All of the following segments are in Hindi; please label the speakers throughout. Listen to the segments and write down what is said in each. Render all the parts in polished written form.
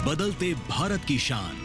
Speaker 1: बदलते भारत की शान।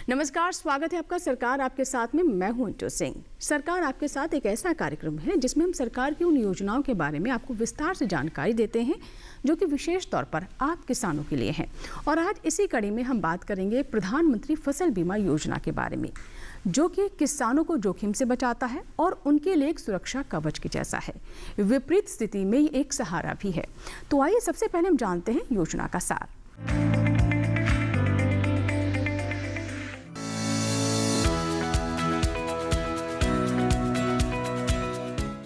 Speaker 2: नमस्कार, स्वागत है आपका सरकार आपके साथ में। मैं हूं इंटू सिंह। सरकार आपके साथ एक ऐसा कार्यक्रम है जिसमें हम सरकार की उन योजनाओं के बारे में आपको विस्तार से जानकारी देते हैं जो कि विशेष तौर पर आप किसानों के लिए हैं। और आज इसी कड़ी में हम बात करेंगे प्रधानमंत्री फसल बीमा योजना के बारे में, जो कि किसानों को जोखिम से बचाता है और उनके लिए एक सुरक्षा कवच के जैसा है। विपरीत स्थिति में ये एक सहारा भी है। तो आइए सबसे पहले हम जानते हैं योजना का सार।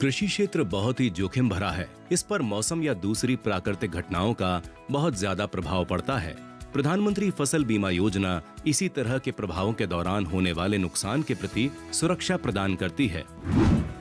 Speaker 3: कृषि क्षेत्र बहुत ही जोखिम भरा है। इस पर मौसम या दूसरी प्राकृतिक घटनाओं का बहुत ज्यादा प्रभाव पड़ता है। प्रधानमंत्री फसल बीमा योजना इसी तरह के प्रभावों के दौरान होने वाले नुकसान के प्रति सुरक्षा प्रदान करती है।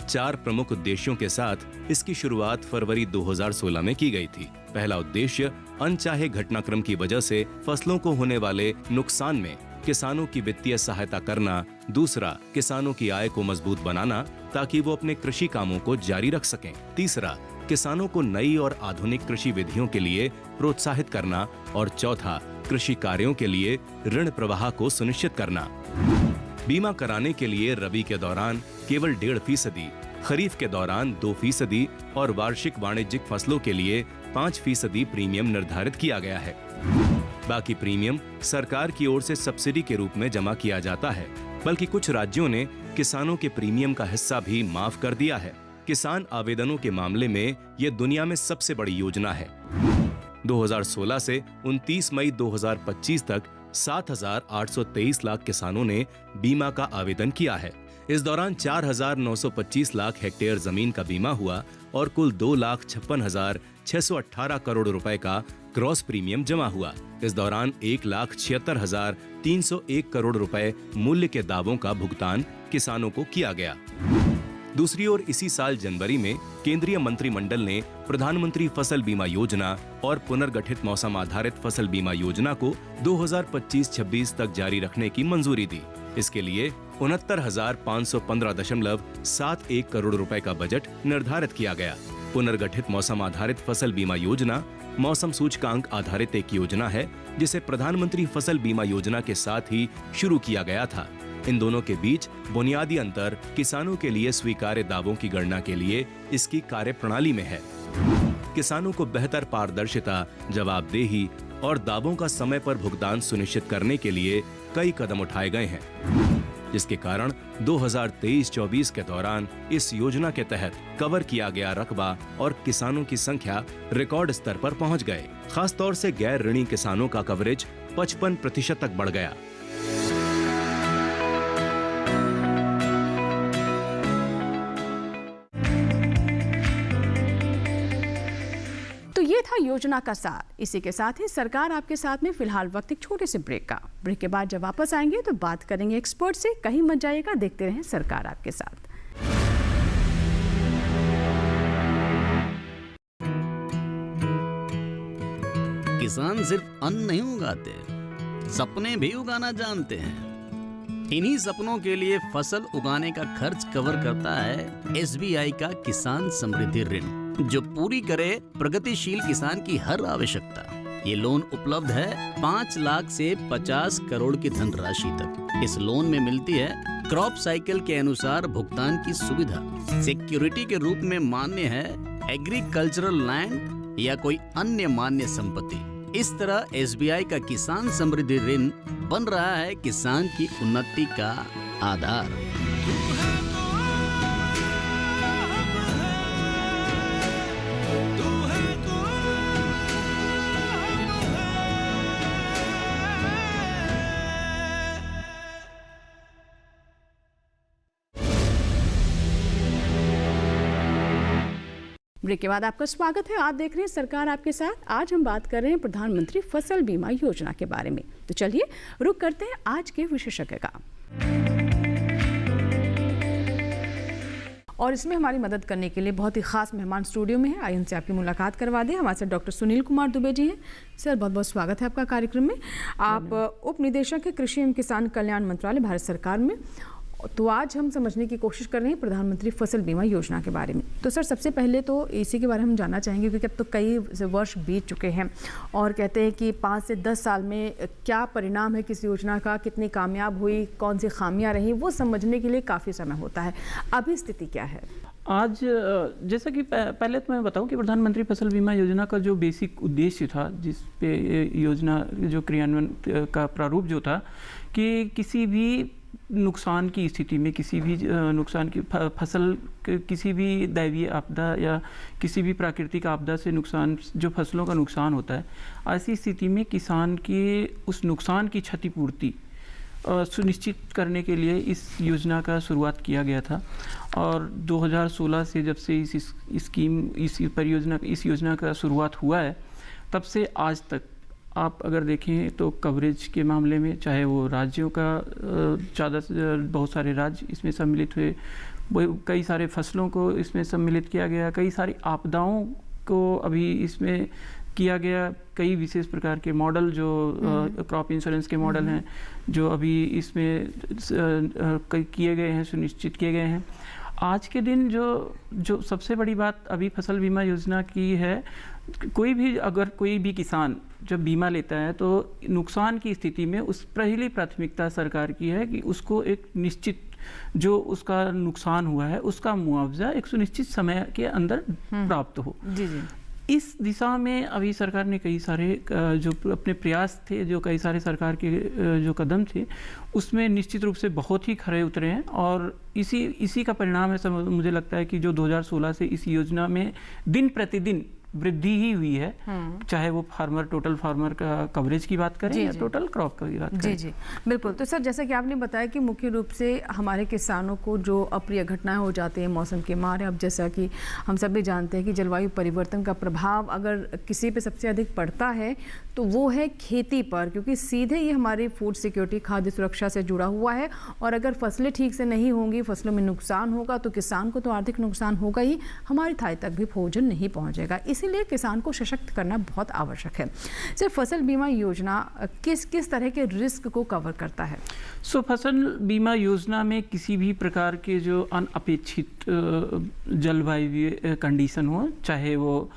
Speaker 3: 4 प्रमुख उद्देश्यों के साथ इसकी शुरुआत फरवरी 2016 में की गई थी। पहला उद्देश्य अनचाहे घटनाक्रम की वजह से फसलों को होने वाले नुकसान में किसानों की वित्तीय सहायता करना। दूसरा, किसानों की आय को मजबूत बनाना ताकि वो अपने कृषि कामों को जारी रख सकें। तीसरा, किसानों को नई और आधुनिक कृषि विधियों के लिए प्रोत्साहित करना। और चौथा, कृषि कार्यों के लिए ऋण प्रवाह को सुनिश्चित करना। बीमा कराने के लिए रबी के दौरान केवल 1.5%, खरीफ के दौरान 2% और वार्षिक वाणिज्यिक फसलों के लिए 5% प्रीमियम निर्धारित किया गया है। बाकी प्रीमियम सरकार की ओर से सब्सिडी के रूप में जमा किया जाता है, बल्कि कुछ राज्यों ने किसानों के प्रीमियम का हिस्सा भी माफ कर दिया है। किसान आवेदनों के मामले में ये दुनिया में सबसे बड़ी योजना है। 2016 से 29 मई 2025 तक 7,823 लाख किसानों ने बीमा का आवेदन किया है। इस दौरान 4,925 लाख हेक्टेयर जमीन का बीमा हुआ और कुल 2,56,618 करोड़ रुपए का क्रॉस प्रीमियम जमा हुआ। इस दौरान 1,76,301 करोड़ रुपए मूल्य के दावों का भुगतान किसानों को किया गया। दूसरी ओर इसी साल जनवरी में केंद्रीय मंत्रिमंडल ने प्रधानमंत्री फसल बीमा योजना और पुनर्गठित मौसम आधारित फसल बीमा योजना को 2025-26 तक जारी रखने की मंजूरी दी। इसके लिए 69,515.71 करोड़ रुपए का बजट निर्धारित किया गया। पुनर्गठित मौसम आधारित फसल बीमा योजना मौसम सूचकांक आधारित एक योजना है जिसे प्रधानमंत्री फसल बीमा योजना के साथ ही शुरू किया गया था। इन दोनों के बीच बुनियादी अंतर किसानों के लिए स्वीकार्य दावों की गणना के लिए इसकी कार्यप्रणाली में है। किसानों को बेहतर पारदर्शिता, जवाबदेही और दावों का समय पर भुगतान सुनिश्चित करने के लिए कई कदम उठाए गए हैं, जिसके कारण 2023-24 के दौरान इस योजना के तहत कवर किया गया रकबा और किसानों की संख्या रिकॉर्ड स्तर पर पहुंच गए। खास तौर से गैर ऋणी किसानों का कवरेज 55% तक बढ़ गया।
Speaker 2: ये था योजना का सार। इसी के साथ ही सरकार आपके साथ में फिलहाल वक्त एक छोटे से ब्रेक का। ब्रेक के बाद जब वापस आएंगे तो बात करेंगे एक्सपर्ट से। कहीं मत जाइएगा, देखते रहें सरकार आपके साथ।
Speaker 4: किसान सिर्फ अन्न नहीं उगाते, सपने भी उगाना जानते हैं। इन्हीं सपनों के लिए फसल उगाने का खर्च कवर करता है SBI का किसान समृद्धि ऋण, जो पूरी करे प्रगतिशील किसान की हर आवश्यकता। ये लोन उपलब्ध है 5 लाख से 50 करोड़ की धनराशि तक। इस लोन में मिलती है क्रॉप साइकिल के अनुसार भुगतान की सुविधा। सिक्योरिटी के रूप में मान्य है एग्रीकल्चरल लैंड या कोई अन्य मान्य संपत्ति। इस तरह SBI का किसान समृद्धि ऋण बन रहा है किसान की उन्नति का आधार।
Speaker 2: ब्रेक के बाद आपका स्वागत है। आप देख रहे हैं सरकार आपके साथ। आज हम बात कर रहे हैं प्रधानमंत्री फसल बीमा योजना के बारे में। तो चलिए रुक करते हैं आज के विशेषज्ञ का। और इसमें हमारी मदद करने के लिए बहुत ही खास मेहमान स्टूडियो में हैं। आइए उनसे आपकी मुलाकात करवा दें। हमारे साथ डॉक्टर सुनील कुमार दुबे जी हैं। सर, बहुत बहुत स्वागत है आपका कार्यक्रम में। आप उप निदेशक हैं कृषि एवं किसान कल्याण मंत्रालय, भारत सरकार में। तो आज हम समझने की कोशिश कर रहे हैं प्रधानमंत्री फसल बीमा योजना के बारे में। तो सर, सबसे पहले तो इसी के बारे में हम जानना चाहेंगे, क्योंकि अब तो कई वर्ष बीत चुके हैं और कहते हैं कि 5 से 10 साल में क्या परिणाम है किस योजना का, कितनी कामयाब हुई, कौन सी खामियां रही, वो समझने के लिए काफ़ी समय होता है। अभी स्थिति क्या है?
Speaker 5: आज जैसा कि पहले तो मैं बताऊं कि प्रधानमंत्री फसल बीमा योजना का जो बेसिक उद्देश्य था, जिस पे योजना जो क्रियान्वयन का प्रारूप जो था कि किसी भी नुकसान की स्थिति में, किसी भी नुकसान की फसल, किसी भी दैवीय आपदा या किसी भी प्राकृतिक आपदा से नुकसान, जो फसलों का नुकसान होता है, ऐसी स्थिति में किसान के उस नुकसान की क्षतिपूर्ति सुनिश्चित करने के लिए इस योजना का शुरुआत किया गया था। और 2016 से जब से इस योजना का शुरुआत हुआ है, तब से आज तक आप अगर देखें तो कवरेज के मामले में, चाहे वो राज्यों का ज़्यादा से बहुत सारे राज्य इसमें सम्मिलित हुए, कई सारे फसलों को इसमें सम्मिलित किया गया, कई सारी आपदाओं को अभी इसमें किया गया, कई विशेष प्रकार के मॉडल जो क्रॉप इंश्योरेंस के मॉडल हैं जो अभी इसमें किए गए हैं, सुनिश्चित किए गए हैं। आज के दिन जो सबसे बड़ी बात अभी फसल बीमा योजना की है, अगर कोई भी किसान जब बीमा लेता है तो नुकसान की स्थिति में उस पहली प्राथमिकता सरकार की है कि उसको एक निश्चित जो उसका नुकसान हुआ है उसका मुआवजा एक सुनिश्चित समय के अंदर प्राप्त हो।
Speaker 2: जी जी।
Speaker 5: इस दिशा में अभी सरकार ने कई सारे जो अपने प्रयास थे, जो कई सारे सरकार के जो कदम थे, उसमें निश्चित रूप से बहुत ही खरे उतरे हैं। और इसी का परिणाम है मुझे लगता है कि जो 2016 से इस योजना में दिन प्रतिदिन वृद्धि ही हुई है, चाहे वो टोटल फार्मर का कवरेज की बात करें या टोटल क्रॉप की बात करें।
Speaker 2: जी, बिल्कुल। तो सर, जैसा कि आपने बताया कि मुख्य रूप से हमारे किसानों को जो अप्रिय घटनाएं हो जाती हैं मौसम के मारे, अब जैसा कि हम सब भी जानते हैं कि जलवायु परिवर्तन का प्रभाव अगर किसी पे सबसे अधिक पड़ता है तो वो है खेती पर, क्योंकि सीधे ये हमारी फूड सिक्योरिटी, खाद्य सुरक्षा से जुड़ा हुआ है। और अगर फसलें ठीक से नहीं होंगी, फसलों में नुकसान होगा तो किसान को तो आर्थिक नुकसान होगा ही, हमारी थाली तक भी भोजन नहीं पहुँचेगा। इसीलिए किसान को सशक्त करना बहुत आवश्यक है। सर, फसल बीमा योजना किस तरह के रिस्क को कवर करता है?
Speaker 5: फसल बीमा योजना में किसी भी प्रकार के जो अनअपेक्षित जलवायु कंडीशन हो, चाहे वो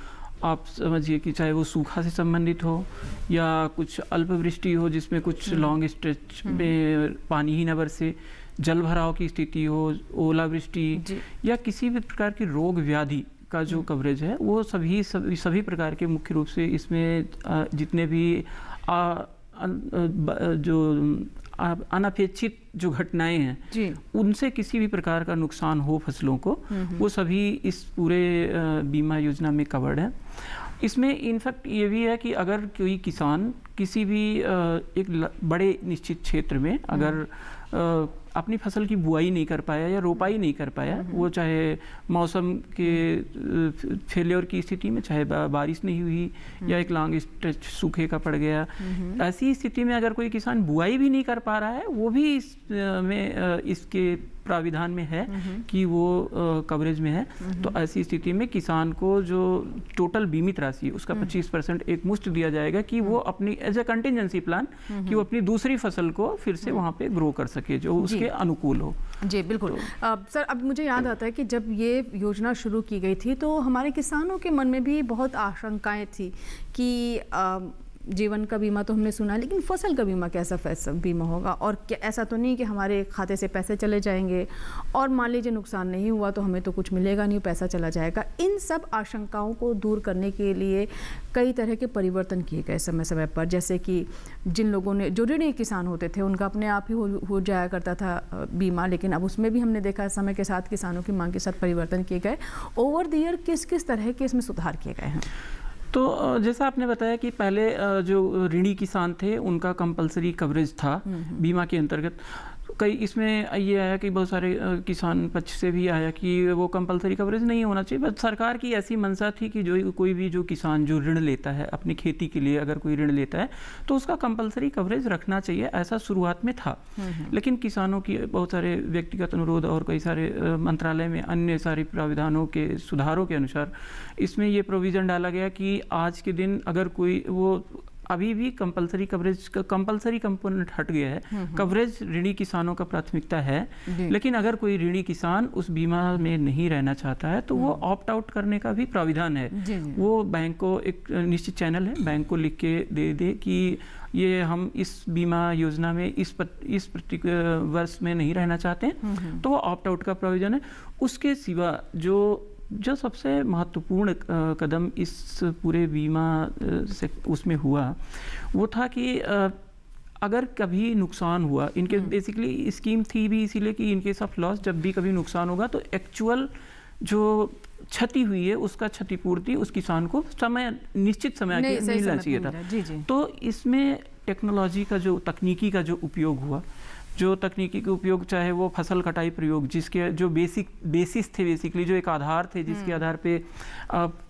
Speaker 5: आप समझिए कि चाहे वो सूखा से संबंधित हो या कुछ अल्पवृष्टि हो जिसमें कुछ लॉन्ग स्ट्रेच में पानी ही न बरसे, जल भराव की स्थिति हो, ओलावृष्टि या किसी भी प्रकार की रोग व्याधि का जो कवरेज है, वो सभी प्रकार के मुख्य रूप से इसमें जितने भी जो अनपेक्षित जो घटनाएं हैं उनसे किसी भी प्रकार का नुकसान हो फसलों को, वो सभी इस पूरे बीमा योजना में कवर्ड है। इसमें इनफैक्ट ये भी है कि अगर कोई किसान किसी भी एक बड़े निश्चित क्षेत्र में अगर अपनी फसल की बुआई नहीं कर पाया या रोपाई नहीं कर पाया, वो चाहे मौसम के फेलियर की स्थिति में, चाहे बारिश नहीं हुई या एक लॉन्ग स्ट्रेच सूखे का पड़ गया, ऐसी स्थिति में अगर कोई किसान बुआई भी नहीं कर पा रहा है, वो भी इसके प्राविधान में है कि वो कवरेज में है। तो ऐसी स्थिति में किसान को जो टोटल बीमित राशि उसका 25% एक मुश्त दिया जाएगा कि वो अपनी एज ए कंटिजेंसी प्लान कि वो अपनी दूसरी फसल को फिर से वहाँ पे ग्रो कर सके जो उसके अनुकूल हो।
Speaker 2: जी बिल्कुल। सर, अब मुझे याद आता है कि जब ये योजना शुरू की गई थी तो हमारे किसानों के मन में भी बहुत आशंकाएं थी कि जीवन का बीमा तो हमने सुना, लेकिन फसल का बीमा कैसा बीमा होगा, और ऐसा तो नहीं कि हमारे खाते से पैसे चले जाएंगे और मान लीजिए नुकसान नहीं हुआ तो हमें तो कुछ मिलेगा नहीं, पैसा चला जाएगा। इन सब आशंकाओं को दूर करने के लिए कई तरह के परिवर्तन किए गए समय समय पर, जैसे कि जिन लोगों ने जो ऋणी किसान होते थे उनका अपने आप ही हो जाया करता था बीमा, लेकिन अब उसमें भी हमने देखा समय के साथ किसानों की मांग के साथ परिवर्तन किए गए। ओवर द ईयर किस तरह के इसमें सुधार किए गए हैं?
Speaker 5: तो जैसा आपने बताया कि पहले जो ऋणी किसान थे उनका कंपलसरी कवरेज था बीमा के अंतर्गत, कई इसमें ये आया कि बहुत सारे किसान पक्ष से भी आया कि वो कंपलसरी कवरेज नहीं होना चाहिए, बट सरकार की ऐसी मंशा थी कि जो कोई भी जो किसान जो ऋण लेता है अपनी खेती के लिए, अगर कोई ऋण लेता है तो उसका कंपलसरी कवरेज रखना चाहिए, ऐसा शुरुआत में था। लेकिन किसानों की बहुत सारे व्यक्तिगत अनुरोध और कई सारे मंत्रालय में अन्य सारे प्राविधानों के सुधारों के अनुसार इसमें ये प्रोविज़न डाला गया कि आज के दिन अगर कोई वो अभी भी कंपलसरी कवरेज का कंपलसरी कंपोनेंट हट गया है, कवरेज ऋणी किसानों का प्राथमिकता है, लेकिन अगर कोई ऋणी किसान उस बीमा में नहीं रहना चाहता है तो वो ऑप्ट आउट करने का भी प्राविधान है। वो बैंक को एक निश्चित चैनल है, बैंक को लिख के दे कि ये हम इस बीमा योजना में इस वर्ष में नहीं रहना चाहते हैं, तो वो ऑप्ट आउट का प्राविधान है। उसके सिवा जो सबसे महत्वपूर्ण कदम इस पूरे बीमा से उसमें हुआ वो था कि अगर कभी नुकसान हुआ, इनके बेसिकली स्कीम थी भी इसीलिए कि इन केस ऑफ लॉस जब भी कभी नुकसान होगा तो एक्चुअल जो क्षति हुई है उसका क्षतिपूर्ति उस किसान को निश्चित समय के मिलना चाहिए था। तो इसमें टेक्नोलॉजी का जो तकनीकी का जो उपयोग हुआ, जो तकनीकी के उपयोग, चाहे वो फसल कटाई प्रयोग जिसके जो बेसिस थे, बेसिकली जो एक आधार थे जिसके आधार पे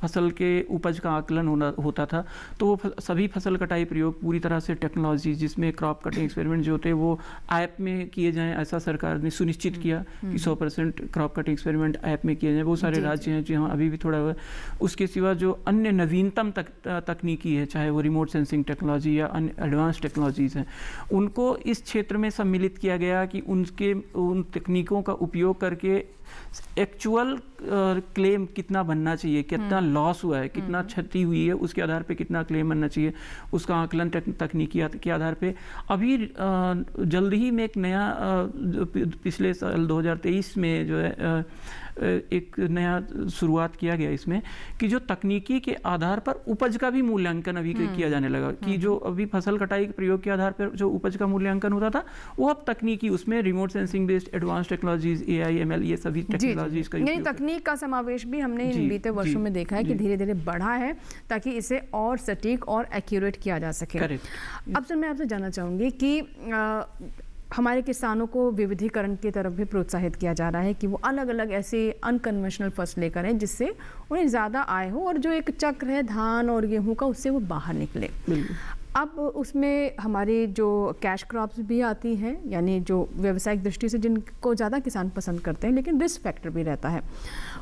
Speaker 5: फसल के उपज का आकलन होता था, तो वो सभी फसल कटाई प्रयोग पूरी तरह से टेक्नोलॉजी जिसमें क्रॉप कटिंग एक्सपेरिमेंट जो होते वो ऐप में किए जाएं, ऐसा सरकार ने सुनिश्चित किया कि 100% क्रॉप कटिंग एक्सपेरिमेंट ऐप में किए जाएं। बहुत सारे राज्य हैं जहाँ अभी भी थोड़ा हुआ। उसके सिवा जो अन्य नवीनतम तकनीकी है, चाहे वो रिमोट सेंसिंग टेक्नोलॉजी या अन्य एडवांस टेक्नोलॉजीज़ हैं, उनको इस क्षेत्र में सम्मिलित किया गया कि उन तकनीकों का उपयोग करके एक्चुअल क्लेम कितना बनना चाहिए, कितना लॉस हुआ है, कितना क्षति हुई है, उसके आधार पे कितना क्लेम बनना चाहिए, उसका आकलन तकनीकी के आधार पे। अभी जल्द ही में एक नया पिछले साल 2023 में जो है एक नया शुरुआत किया गया इसमें कि जो तकनीकी के आधार पर उपज का भी मूल्यांकन अभी किया जाने लगा कि जो अभी फसल कटाई के प्रयोग के आधार पर जो उपज का मूल्यांकन होता था वो अब तकनीकी उसमें remote sensing based advance technologies, AI, ML, ये सभी टेक्नोलॉजीज का
Speaker 2: नहीं, तकनीक का समावेश भी हमने इन बीते वर्षों में देखा है कि धीरे धीरे बढ़ा है ताकि इसे और सटीक और एक्यूरेट किया जा सके। अब सर मैं आपसे जानना चाहूँगी कि हमारे किसानों को विविधीकरण की तरफ भी प्रोत्साहित किया जा रहा है कि वो अलग अलग ऐसे अनकन्वेंशनल फसलें करें जिससे उन्हें ज़्यादा आय हो और जो एक चक्र है धान और गेहूं का उससे वो बाहर निकले। अब उसमें हमारी जो कैश क्रॉप्स भी आती हैं, यानी जो व्यावसायिक दृष्टि से जिनको ज़्यादा किसान पसंद करते हैं, लेकिन रिस्क फैक्टर भी रहता है।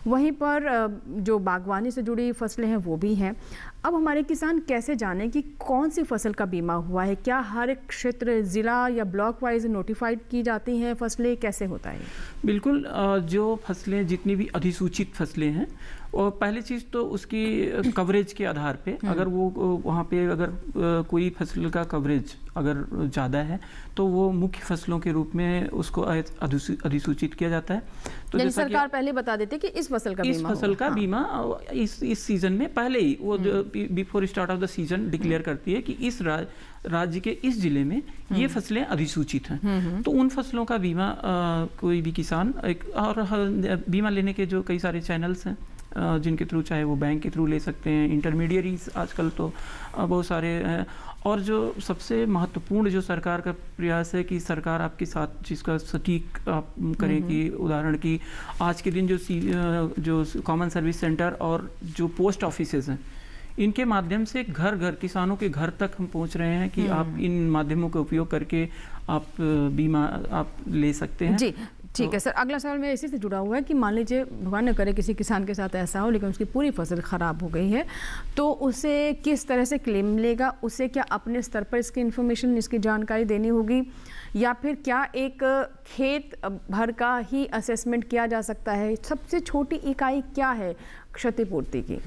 Speaker 2: वहीं पर जो बागवानी से जुड़ी फसलें हैं वो भी हैं। अब हमारे किसान कैसे जानें कि कौन सी फसल का बीमा हुआ है? क्या हर एक क्षेत्र, ज़िला या ब्लॉक वाइज नोटिफाइड की जाती हैं फसलें? कैसे होता है?
Speaker 5: बिल्कुल, जो फसलें जितनी भी अधिसूचित फसलें हैं और पहली चीज़ तो उसकी कवरेज के आधार पे, अगर वो वहाँ पे अगर कोई फसल का कवरेज अगर ज़्यादा है तो वो मुख्य फसलों के रूप में उसको अधिसूचित किया जाता है। तो
Speaker 2: जैसे सरकार पहले बता देते कि इस फसल का
Speaker 5: बीमा इस सीजन में पहले ही वो before start of the season declare करती है कि इस राज्य के इस जिले में ये फसलें अधिसूचित हैं। तो उन फसलों का बीमा कोई भी किसान और बीमा लेने के जो कई सारे चैनल्स हैं जिनके थ्रू, चाहे वो बैंक के थ्रू ले सकते हैं, इंटरमीडियरीज आजकल तो बहुत सारे हैं। और जो सबसे महत्वपूर्ण जो सरकार का प्रयास है कि सरकार आपके साथ जिसका सटीक आप करें कि उदाहरण की आज के दिन जो कॉमन सर्विस सेंटर और जो पोस्ट ऑफिसेज हैं, इनके माध्यम से घर घर किसानों के घर तक हम पहुंच रहे हैं कि आप इन माध्यमों का उपयोग करके आप बीमा आप ले सकते हैं।
Speaker 2: जी ठीक है सर। अगला सवाल मेरा इसी से जुड़ा हुआ है कि मान लीजिए भगवान न करे किसी किसान के साथ ऐसा हो लेकिन उसकी पूरी फसल ख़राब हो गई है, तो उसे किस तरह से क्लेम मिलेगा? उसे क्या अपने स्तर पर इसकी इन्फॉर्मेशन, इसकी जानकारी देनी होगी या फिर क्या एक खेत भर का ही असेसमेंट किया जा सकता है? सबसे छोटी इकाई क्या है क्षतिपूर्ति की?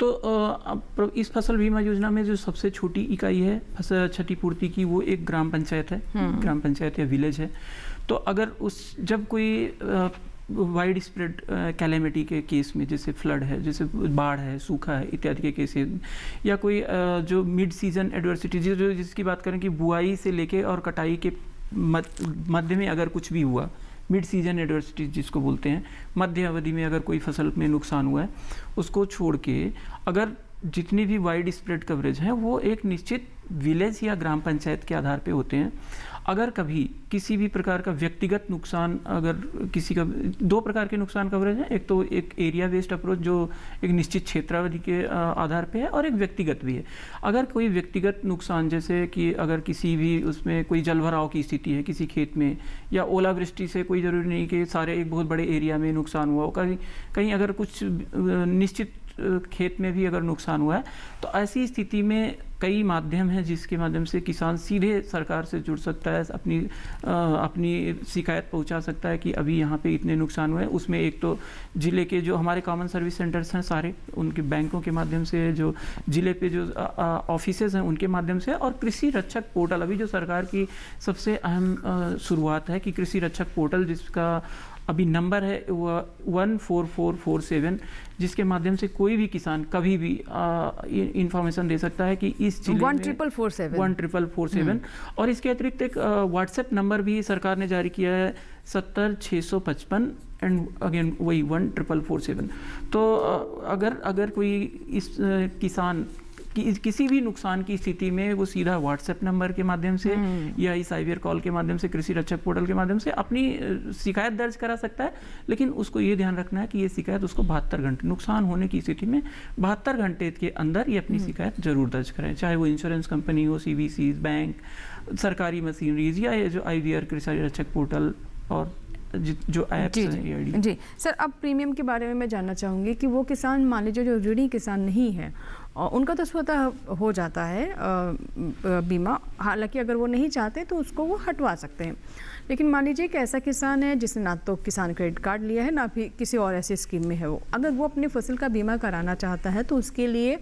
Speaker 5: तो इस फसल बीमा योजना में जो सबसे छोटी इकाई है फसल क्षतिपूर्ति की वो एक ग्राम पंचायत है, ग्राम पंचायत या विलेज है। तो अगर जब कोई वाइड स्प्रेड कैलेमिटी के केस में, जैसे फ्लड है, जैसे बाढ़ है, सूखा है इत्यादि के केस, या कोई जो मिड सीजन एडवर्सिटी जिसकी बात करें कि बुआई से लेके और कटाई के मध्य में अगर कुछ भी हुआ, मिड सीजन एडवर्सिटी जिसको बोलते हैं, मध्य अवधि में अगर कोई फसल में नुकसान हुआ है, उसको छोड़ के अगर जितनी भी वाइड स्प्रेड कवरेज है वो एक निश्चित विलेज या ग्राम पंचायत के आधार पे होते हैं। अगर कभी किसी भी प्रकार का व्यक्तिगत नुकसान, अगर किसी का, 2 प्रकार के नुकसान कवरेज है, एक तो एक एरिया बेस्ड अप्रोच जो एक निश्चित क्षेत्रावधि के आधार पे है, और एक व्यक्तिगत भी है। अगर कोई व्यक्तिगत नुकसान, जैसे कि अगर किसी भी उसमें कोई जलभराव की स्थिति है किसी खेत में, या ओलावृष्टि से, कोई ज़रूरी नहीं कि सारे एक बहुत बड़े एरिया में नुकसान हुआ हो, कहीं अगर कुछ निश्चित खेत में भी अगर नुकसान हुआ है, तो ऐसी स्थिति में कई माध्यम हैं जिसके माध्यम से किसान सीधे सरकार से जुड़ सकता है, अपनी शिकायत पहुंचा सकता है कि अभी यहाँ पे इतने नुकसान हुए हैं। उसमें एक तो ज़िले के जो हमारे कॉमन सर्विस सेंटर्स हैं सारे, उनके बैंकों के माध्यम से, जो ज़िले पे जो ऑफिसेज हैं उनके माध्यम से, और कृषि रक्षक पोर्टल, अभी जो सरकार की सबसे अहम शुरुआत है कि कृषि रक्षक पोर्टल, जिसका अभी नंबर है 14447, जिसके माध्यम से कोई भी किसान कभी भी इंफॉर्मेशन दे सकता है कि इस जिले में
Speaker 2: 14447
Speaker 5: और इसके अतिरिक्त एक व्हाट्सएप नंबर भी सरकार ने जारी किया है 70655 एंड अगेन वही 14447। तो अगर कोई इस किसान किसी भी नुकसान की स्थिति में वो सीधा व्हाट्सएप नंबर के माध्यम से या इस IVR कॉल के माध्यम से, कृषि रक्षक पोर्टल के माध्यम से अपनी शिकायत दर्ज करा सकता है। लेकिन उसको ये ध्यान रखना है कि ये शिकायत उसको 72 घंटे, नुकसान होने की स्थिति में 72 घंटे के अंदर ये अपनी शिकायत जरूर दर्ज करें, चाहे वो इंश्योरेंस कंपनी हो, CVC, बैंक, सरकारी मशीनरीज, या ये जो IVR कृषि रक्षक पोर्टल और जो ऐप्स हैं।
Speaker 2: जी सर, अब प्रीमियम के बारे में मैं जानना चाहूँगी कि वो किसान, मान लीजिए जो ऋणी किसान नहीं है, और उनका तो स्वतः हो जाता है बीमा, हालांकि अगर वो नहीं चाहते तो उसको वो हटवा सकते हैं। लेकिन मान लीजिए कि ऐसा किसान है जिसने ना तो किसान क्रेडिट कार्ड लिया है, ना भी किसी और ऐसी स्कीम में है वो, अगर वो अपनी फसल का बीमा कराना चाहता है तो उसके लिए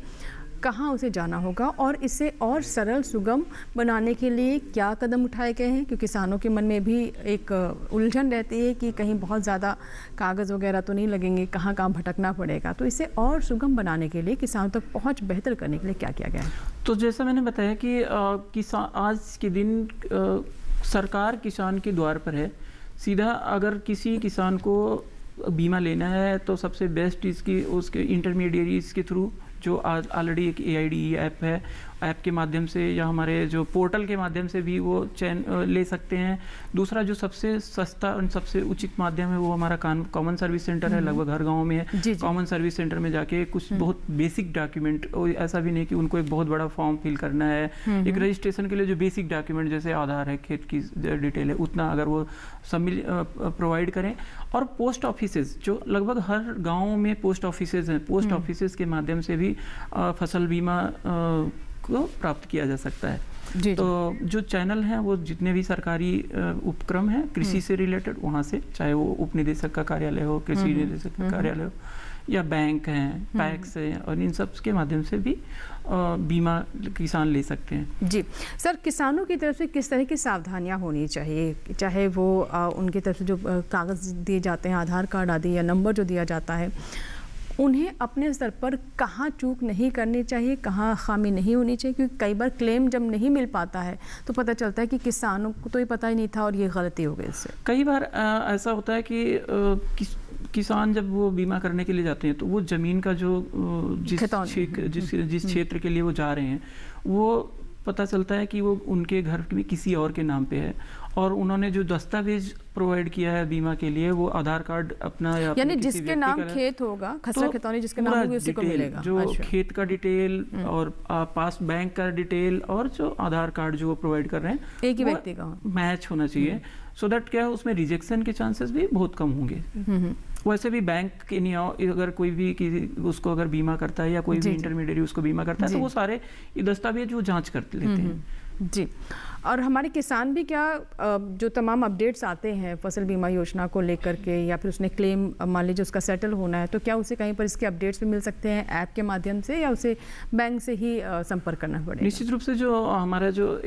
Speaker 2: कहाँ उसे जाना होगा, और इसे और सरल सुगम बनाने के लिए क्या कदम उठाए गए हैं? क्योंकि किसानों के मन में भी एक उलझन रहती है कि कहीं बहुत ज़्यादा कागज़ वगैरह तो नहीं लगेंगे, कहाँ भटकना पड़ेगा। तो इसे और सुगम बनाने के लिए, किसानों तक पहुँच बेहतर करने के लिए क्या किया गया है?
Speaker 5: तो जैसा मैंने बताया कि किसान आज के दिन सरकार किसान के द्वार पर है। सीधा अगर किसी किसान को बीमा लेना है तो सबसे बेस्ट इसकी उसके इंटरमीडिएरीज के थ्रू, जो आज ऑलरेडी एक AIDE ऐप है, ऐप के माध्यम से या हमारे जो पोर्टल के माध्यम से भी वो ले सकते हैं। दूसरा जो सबसे सस्ता और सबसे उचित माध्यम है वो हमारा कॉमन सर्विस सेंटर है, लगभग हर गांव में है। कॉमन सर्विस सेंटर में जाके कुछ बहुत बेसिक डॉक्यूमेंट, ऐसा भी नहीं कि उनको एक बहुत बड़ा फॉर्म फिल करना है, एक रजिस्ट्रेशन के लिए जो बेसिक डॉक्यूमेंट जैसे आधार है, खेत की डिटेल है, उतना अगर वो सब प्रोवाइड करें। और पोस्ट ऑफिसेज, जो लगभग हर गाँव में पोस्ट ऑफिसेज हैं, पोस्ट ऑफिसेज के माध्यम से भी फसल बीमा को प्राप्त किया जा सकता है। तो जो चैनल हैं वो जितने भी सरकारी उपक्रम हैं कृषि से रिलेटेड, वहाँ से, चाहे वो उप निदेशक का कार्यालय हो, कृषि निदेशक का कार्यालय हो, या बैंक हैं, पैक्स हैं, और इन सब के माध्यम से भी बीमा किसान ले सकते हैं।
Speaker 2: जी सर, किसानों की तरफ से किस तरह की सावधानियां होनी चाहिए, चाहे वो उनकी तरफ से जो कागज़ दिए जाते हैं, आधार कार्ड आदि, या नंबर जो दिया जाता है, उन्हें अपने स्तर पर कहाँ चूक नहीं करनी चाहिए, कहाँ खामी नहीं होनी चाहिए? क्योंकि कई बार क्लेम जब नहीं मिल पाता है तो पता चलता है कि किसानों को तो ये पता ही नहीं था और ये गलती हो गई इससे।
Speaker 5: कई बार ऐसा होता है कि किसान जब वो बीमा करने के लिए जाते हैं तो वो ज़मीन का जो जिस क्षेत्र के लिए वो जा रहे हैं, वो पता चलता है कि वो उनके घर में किसी और के नाम पे है, और उन्होंने जो दस्तावेज प्रोवाइड किया है बीमा के लिए वो आधार कार्ड अपना, या
Speaker 2: यानी जिसके नाम खेत होगा, खसरा खतौनी जिसके नाम होगी उसी को मिलेगा,
Speaker 5: जो खेत का डिटेल और पास बैंक का डिटेल और जो आधार कार्ड जो वो प्रोवाइड कर रहे हैं,
Speaker 2: एक ही व्यक्ति का
Speaker 5: मैच होना चाहिए, सो दैट क्या है उसमें रिजेक्शन के चांसेस भी बहुत कम होंगे। वैसे भी बैंक के नहीं, अगर कोई भी उसको अगर बीमा करता है या कोई भी इंटरमीडिएरी उसको बीमा करता है तो वो सारे ये वो जांच करते लेते हैं।
Speaker 2: जी, और हमारे किसान भी क्या जो तमाम अपडेट्स आते हैं फसल बीमा योजना को लेकर के, या फिर उसने क्लेम मान लीजिए उसका सेटल होना है, तो क्या उसे कहीं पर इसके अपडेट्स भी मिल सकते हैं ऐप के माध्यम से, या उसे बैंक से ही संपर्क करना पड़ेगा?
Speaker 5: निश्चित रूप से जो हमारा जो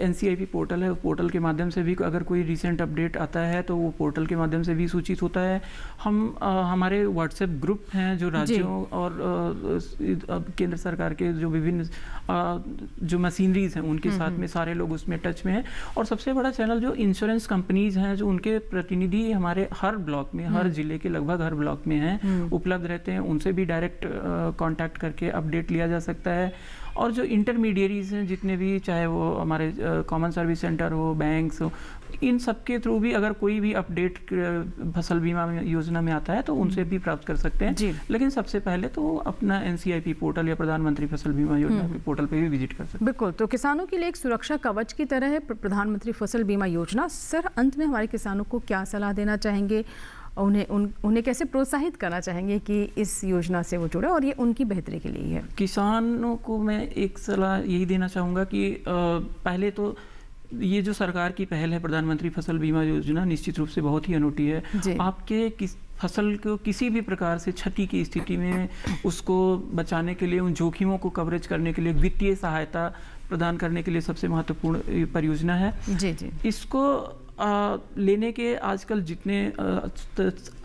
Speaker 5: NCIP पोर्टल है, पोर्टल के माध्यम से भी अगर कोई रिसेंट अपडेट आता है तो वो पोर्टल के माध्यम से भी सूचित होता है। हम हमारे व्हाट्सएप ग्रुप हैं जो राज्यों और केंद्र सरकार के जो विभिन्न जो मशीनरीज हैं उनके साथ में सारे लोग उसमें टच में है। और सबसे बड़ा चैनल जो इंश्योरेंस कंपनीज हैं, जो उनके प्रतिनिधि हमारे हर ब्लॉक में, हर जिले के लगभग हर ब्लॉक में हैं, उपलब्ध रहते हैं, उनसे भी डायरेक्ट कांटेक्ट करके अपडेट लिया जा सकता है। और जो इंटरमीडियरीज हैं जितने भी, चाहे वो हमारे कॉमन सर्विस सेंटर हो, बैंक्स हो, इन सब के थ्रू भी अगर कोई भी अपडेट फसल बीमा योजना में आता है तो उनसे भी प्राप्त कर सकते हैं। लेकिन सबसे पहले तो अपना NCIP पोर्टल या प्रधानमंत्री फसल बीमा योजना के पोर्टल पे भी विजिट कर सकते हैं।
Speaker 2: बिल्कुल, तो किसानों के लिए एक सुरक्षा कवच की तरह है प्रधानमंत्री फसल बीमा योजना। सर, अंत में हमारे किसानों को क्या सलाह देना चाहेंगे, उन्हें कैसे प्रोत्साहित करना चाहेंगे कि इस योजना से वो जुड़े और ये उनकी बेहतरी के लिए है?
Speaker 5: किसानों को मैं एक सलाह यही देना चाहूँगा कि पहले तो ये जो सरकार की पहल है प्रधानमंत्री फसल बीमा योजना, निश्चित रूप से बहुत ही अनूठी है। आपके फसल को किसी भी प्रकार से क्षति की स्थिति में उसको बचाने के लिए, उन जोखिमों को कवरेज करने के लिए वित्तीय सहायता प्रदान करने के लिए सबसे महत्वपूर्ण परियोजना है। इसको लेने के आजकल जितने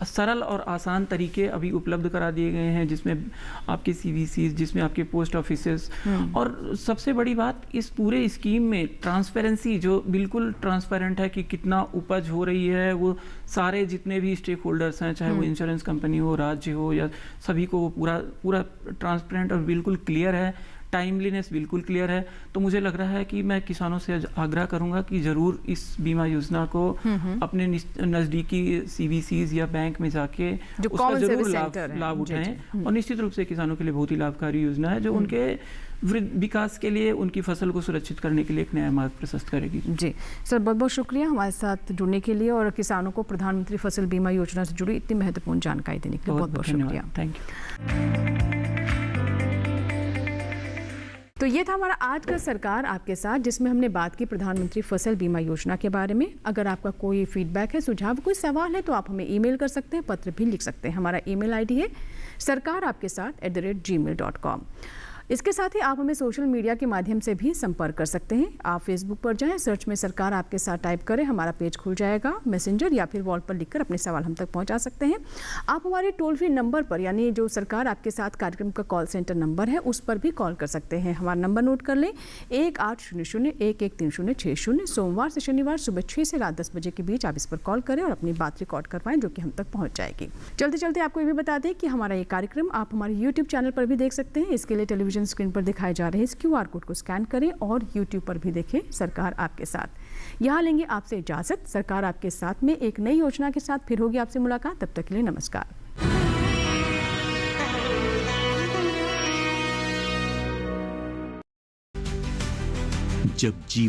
Speaker 5: सरल और आसान तरीके अभी उपलब्ध करा दिए गए हैं, जिसमें आपके CVCs, जिसमें आपके पोस्ट ऑफिसेस, और सबसे बड़ी बात इस पूरे स्कीम में ट्रांसपेरेंसी, जो बिल्कुल ट्रांसपेरेंट है कि कितना उपज हो रही है, वो सारे जितने भी स्टेक होल्डर्स हैं, चाहे वो इंश्योरेंस कंपनी हो, राज्य हो, या सभी को वो पूरा ट्रांसपेरेंट और बिल्कुल क्लियर है। टाइमलीनेस बिल्कुल क्लियर है। तो मुझे लग रहा है कि मैं किसानों से आग्रह करूंगा कि ज़रूर इस बीमा योजना को अपने नज़दीकी CVCs या बैंक में जाके उसका ज़रूर लाभ उठाएं। और निश्चित रूप से किसानों के लिए बहुत ही लाभकारी योजना है, जो उनके विकास के लिए, उनकी फसल को सुरक्षित करने के लिए एक नया मार्ग प्रशस्त करेगी।
Speaker 2: जी सर, बहुत बहुत शुक्रिया हमारे साथ जुड़ने के लिए और किसानों को प्रधानमंत्री फसल बीमा योजना से जुड़ी इतनी महत्वपूर्ण जानकारी देने के लिए बहुत बहुत शुक्रिया।
Speaker 5: Thank you.
Speaker 2: तो ये था हमारा आज का सरकार आपके साथ, जिसमें हमने बात की प्रधानमंत्री फसल बीमा योजना के बारे में। अगर आपका कोई फीडबैक है, सुझाव, कोई सवाल है तो आप हमें ईमेल कर सकते हैं, पत्र भी लिख सकते हैं। हमारा ईमेल ID है sarkaraapkesath@gmail.com। इसके साथ ही आप हमें सोशल मीडिया के माध्यम से भी संपर्क कर सकते हैं। आप फेसबुक पर जाएं, सर्च में सरकार आपके साथ टाइप करें, हमारा पेज खुल जाएगा। मैसेंजर या फिर वॉल पर लिखकर अपने सवाल हम तक पहुंचा सकते हैं। आप हमारे टोल फ्री नंबर पर, यानी जो सरकार आपके साथ कार्यक्रम का कॉल सेंटर नंबर है, उस पर भी कॉल कर सकते हैं। हमारा नंबर नोट कर लें, 1800-113060। सोमवार से शनिवार सुबह 6 से रात 10 बजे के बीच आप इस पर कॉल करें और अपनी बात रिकॉर्ड करवाएं, जो कि हम तक पहुँच जाएगी। चलते चलते आपको ये भी बता दें कि हमारा ये कार्यक्रम आप हमारे YouTube चैनल पर भी देख सकते हैं। इसके लिए टेलीविजन स्क्रीन पर दिखाए जा रहे इस QR कोड को स्कैन करें और YouTube पर भी देखें सरकार आपके साथ। यहाँ लेंगे आपसे इजाजत। सरकार आपके साथ में एक नई योजना के साथ फिर होगी आपसे मुलाकात। तब तक के लिए नमस्कार।
Speaker 1: जब जी